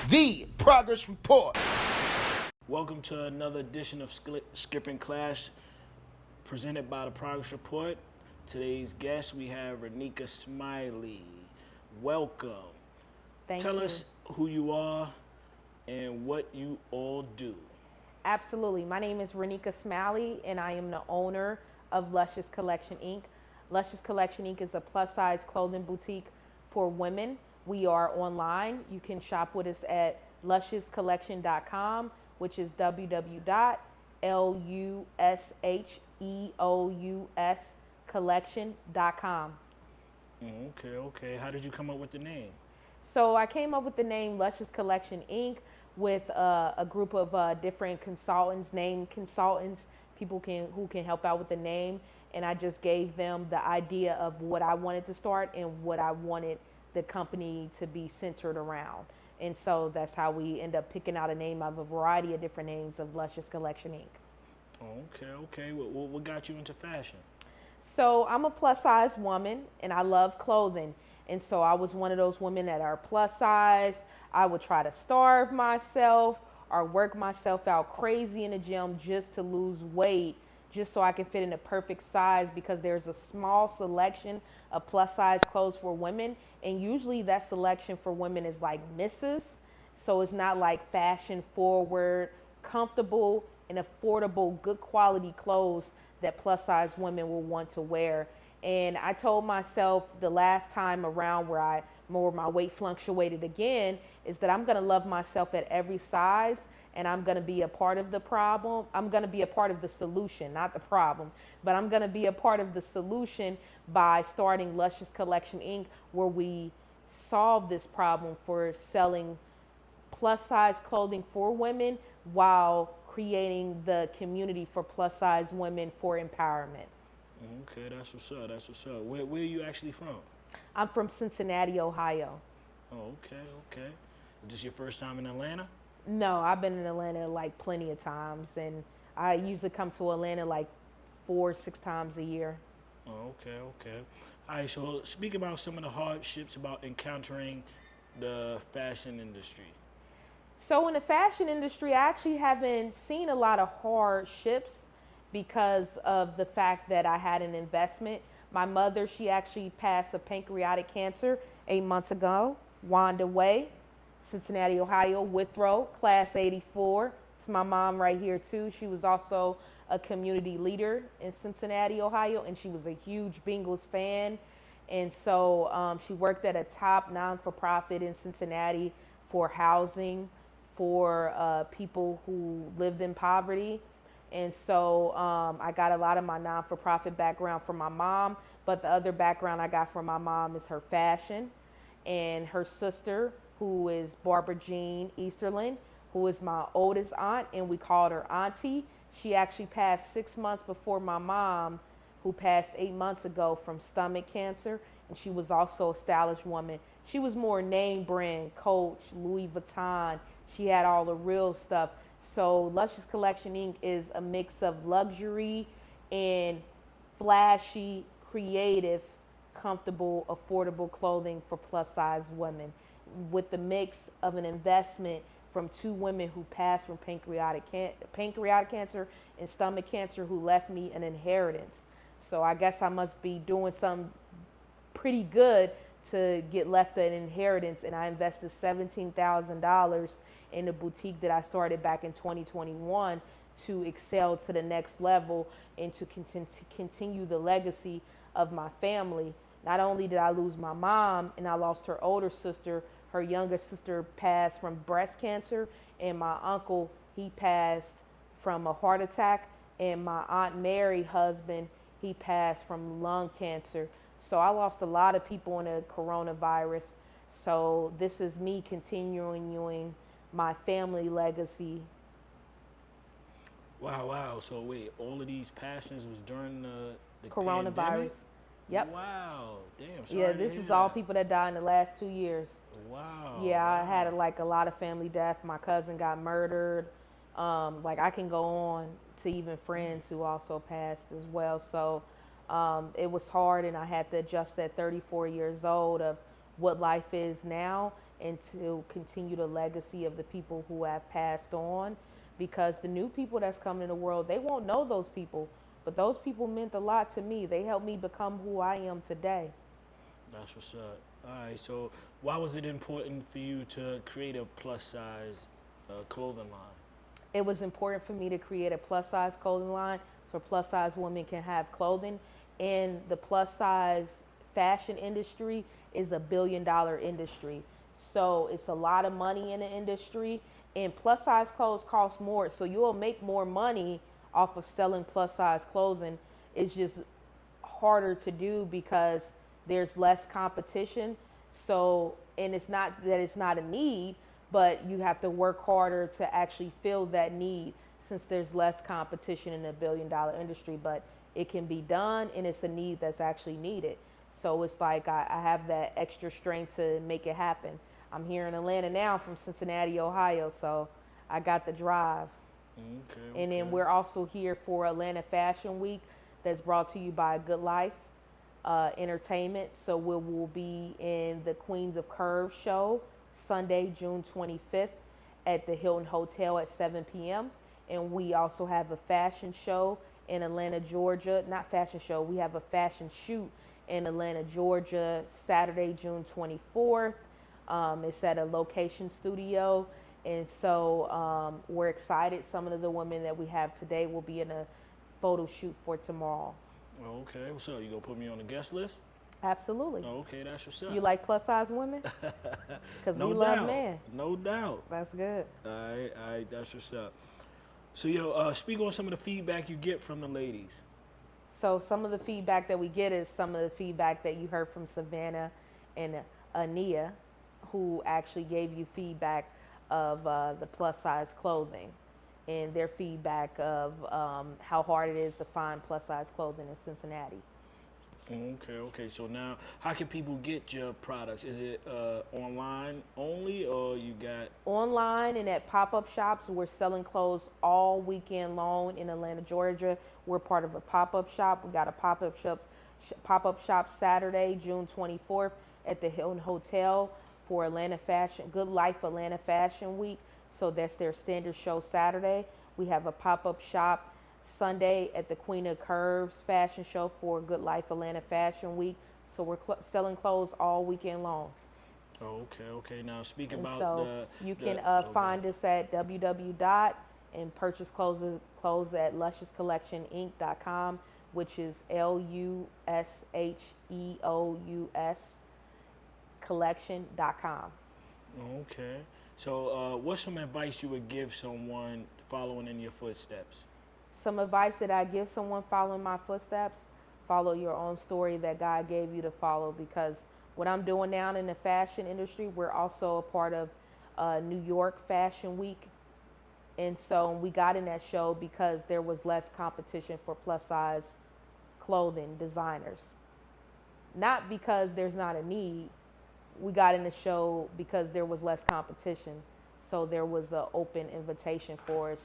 The Progress Report. Welcome to another edition of Skipping Class, presented by the Progress Report. Today's guest, we have Renika Smiley. Welcome. Tell us who you are and what you all do. Absolutely. My name is Renika Smiley, and I am the owner of Lusheous Collection Inc. Lusheous Collection Inc. is a plus-size clothing boutique for women. We are online. You can shop with us at lusheouscollection.com, which is www.lusheouscollection.com. Okay. How did you come up with the name? So I came up with the name Lusheous Collection Inc. with a group of different consultants, named consultants, people who can help out with the name. And I just gave them the idea of what I wanted to start and what I wanted the company to be centered around. And so that's how we end up picking out a name of a variety of different names of Lusheous Collection Inc. Okay. What got you into fashion? So I'm a plus size woman and I love clothing. And so I was one of those women that are plus size. I would try to starve myself or work myself out crazy in the gym just to lose weight, just so I can fit in a perfect size, because there's a small selection of plus size clothes for women. And usually that selection for women is like misses. So it's not like fashion forward, comfortable and affordable, good quality clothes that plus size women will want to wear. And I told myself the last time around where my weight fluctuated again is that I'm going to love myself at every size, and I'm going to be a part of the problem. I'm going to be a part of the solution, not the problem, but I'm going to be a part of the solution by starting Lusheous Collection Inc., where we solve this problem for selling plus size clothing for women while creating the community for plus size women for empowerment. Okay, that's what's up. Where are you actually from? I'm from Cincinnati, Ohio. Oh, okay. Is this your first time in Atlanta? No, I've been in Atlanta like plenty of times, and I usually come to Atlanta like 4-6 times a year. Oh, okay. All right, so speak about some of the hardships about encountering the fashion industry. So in the fashion industry, I actually haven't seen a lot of hardships because of the fact that I had an investment. My mother, she actually passed of pancreatic cancer 8 months ago. Wanda Way, Cincinnati, Ohio, Withrow, class 84. It's my mom right here too. She was also a community leader in Cincinnati, Ohio, and she was a huge Bengals fan. And so she worked at a top non-for-profit in Cincinnati for housing for people who lived in poverty. And so I got a lot of my non-for-profit background from my mom, but the other background I got from my mom is her fashion. And her sister, who is Barbara Jean Easterlin, who is my oldest aunt, and we called her Auntie. She actually passed 6 months before my mom, who passed 8 months ago from stomach cancer. And she was also a stylish woman. She was more name brand, Coach, Louis Vuitton. She had all the real stuff. So Lusheous Collection Inc. is a mix of luxury and flashy, creative, comfortable, affordable clothing for plus size women, with the mix of an investment from two women who passed from pancreatic cancer and stomach cancer, who left me an inheritance. So I guess I must be doing something pretty good to get left an inheritance. And I invested $17,000 in a boutique that I started back in 2021 to excel to the next level and to continue the legacy of my family. Not only did I lose my mom and I lost her older sister, her younger sister passed from breast cancer, and my uncle, he passed from a heart attack, and my Aunt Mary husband, he passed from lung cancer. So I lost a lot of people in the coronavirus. So this is me continuing my family legacy. Wow. So wait, all of these passings was during the Coronavirus. pandemic? Yep. Wow. Damn. Sorry Yeah, to this hear is all that. people that died in the last 2 years. Wow. Yeah, I had like a lot of family death. My cousin got murdered. Like I can go on to even friends who also passed as well. So it was hard, and I had to adjust at 34 years old of what life is now and to continue the legacy of the people who have passed on, because the new people that's coming in the world, they won't know those people, but those people meant a lot to me. They helped me become who I am today. That's what's up. All right, so why was it important for you to create a plus size clothing line? It was important for me to create a plus size clothing line so plus size women can have clothing. And the plus size fashion industry is a $1 billion industry. So it's a lot of money in the industry, and plus size clothes cost more. So you'll make more money off of selling plus size clothing. It's just harder to do because there's less competition. So, and it's not that it's not a need, but you have to work harder to actually fill that need since there's less competition in a $1 billion industry. But it can be done, and it's a need that's actually needed. So it's like I have that extra strength to make it happen. I'm here in Atlanta now from Cincinnati, Ohio, so I got the drive. Okay. And then we're also here for Atlanta Fashion Week that's brought to you by Good Life Entertainment. So we will be in the Queens of Curves show Sunday, June 25th at the Hilton Hotel at 7 p.m. And we also have a fashion show in Atlanta, Georgia. Not fashion show, we have a fashion shoot in Atlanta, Georgia, Saturday, June 24th. It's at a location studio. And so we're excited. Some of the women that we have today will be in a photo shoot for tomorrow. Okay, what's up? You gonna put me on the guest list? Absolutely. Okay, that's what's up. You like plus size women? Because No we love doubt. men. No doubt. That's good. All right, that's what's up. So, speak on some of the feedback you get from the ladies. So some of the feedback that we get is some of the feedback that you heard from Savannah and Ania, who actually gave you feedback of the plus size clothing and their feedback of how hard it is to find plus size clothing in Cincinnati. Okay. So now, how can people get your products? Is it online only, or you got Online and at pop-up shops? We're selling clothes all weekend long in Atlanta, Georgia. We're part of a pop-up shop. We got a pop-up shop Saturday, June 24th at the Hilton Hotel for Atlanta Fashion, Good Life Atlanta Fashion Week. So that's their standard show Saturday. We have a pop-up shop Sunday at the Queen of Curves fashion show for Good Life Atlanta Fashion Week. So we're selling clothes all weekend long. Okay. Now, speak And about so you can okay. find us at and purchase clothes at LushiousCollectionInc.com, which is LUSHEOUS collection.com. Okay. So, what's some advice you would give someone following in your footsteps? Some advice that I give someone following my footsteps: follow your own story that God gave you to follow, because what I'm doing now in the fashion industry, we're also a part of New York Fashion Week. And so we got in that show because there was less competition for plus size clothing designers. Not because there's not a need. We got in the show because there was less competition. So there was an open invitation for us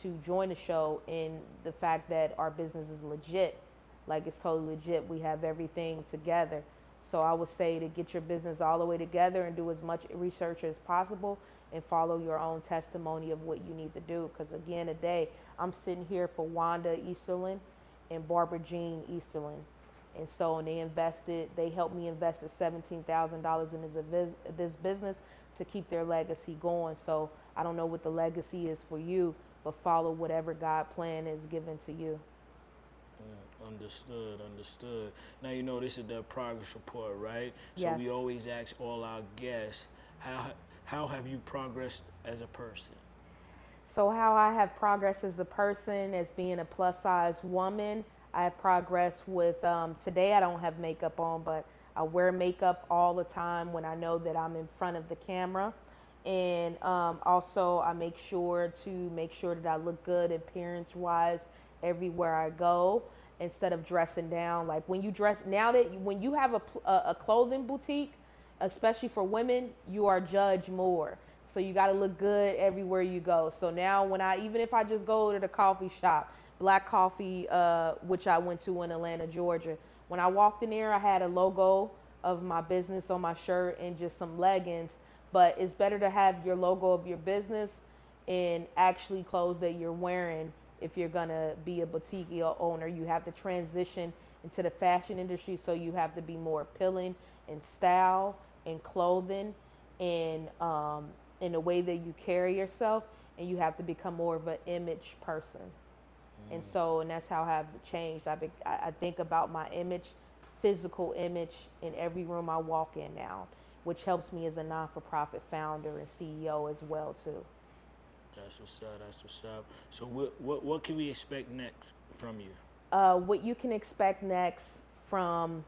to join the show, in the fact that our business is legit. Like, it's totally legit. We have everything together. So I would say to get your business all the way together and do as much research as possible and follow your own testimony of what you need to do. Because again, today, I'm sitting here for Wanda Easterlin and Barbara Jean Easterlin. And so they helped me invest $17,000 in this business to keep their legacy going. So I don't know what the legacy is for you, but follow whatever God plan is given to you. Understood. Now, you know, this is the progress report, right? So Yes. we always ask all our guests, how have you progressed as a person? So how I have progressed as a person, as being a plus size woman, I have progressed with, today I don't have makeup on, but I wear makeup all the time when I know that I'm in front of the camera. And also I make sure that I look good appearance wise everywhere I go, instead of dressing down. Like, when you dress, when you have a clothing boutique, especially for women, you are judged more. So you got to look good everywhere you go. So now even if I just go to the coffee shop, Black Coffee, which I went to in Atlanta, Georgia, when I walked in there, I had a logo of my business on my shirt and just some leggings. But it's better to have your logo of your business and actually clothes that you're wearing. If you're gonna be a boutique owner, you have to transition into the fashion industry, so you have to be more appealing in style and clothing and in the way that you carry yourself, and you have to become more of an image person. And that's how I've changed. I think about my image, physical image, in every room I walk in now, which helps me as a non-for-profit founder and CEO as well too. That's what's up. That's what's up. So what can we expect next from you? What you can expect next from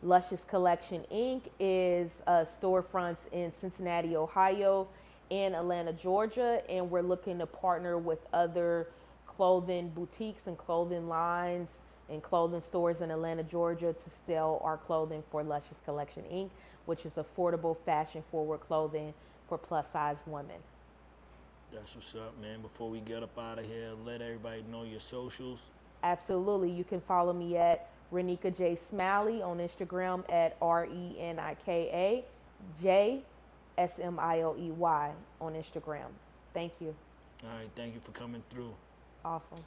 Lusheous Collection Inc. is storefronts in Cincinnati, Ohio, and Atlanta, Georgia, and we're looking to partner with other clothing boutiques and clothing lines and clothing stores in Atlanta, Georgia, to sell our clothing for Lusheous Collection Inc., which is affordable, fashion-forward clothing for plus-size women. That's what's up, man. Before we get up out of here, let everybody know your socials. Absolutely. You can follow me at Renika J. Smiley on Instagram at RENIKA JSMILEY on Instagram. Thank you. All right, thank you for coming through. Awesome.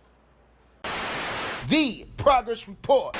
The Progress Report.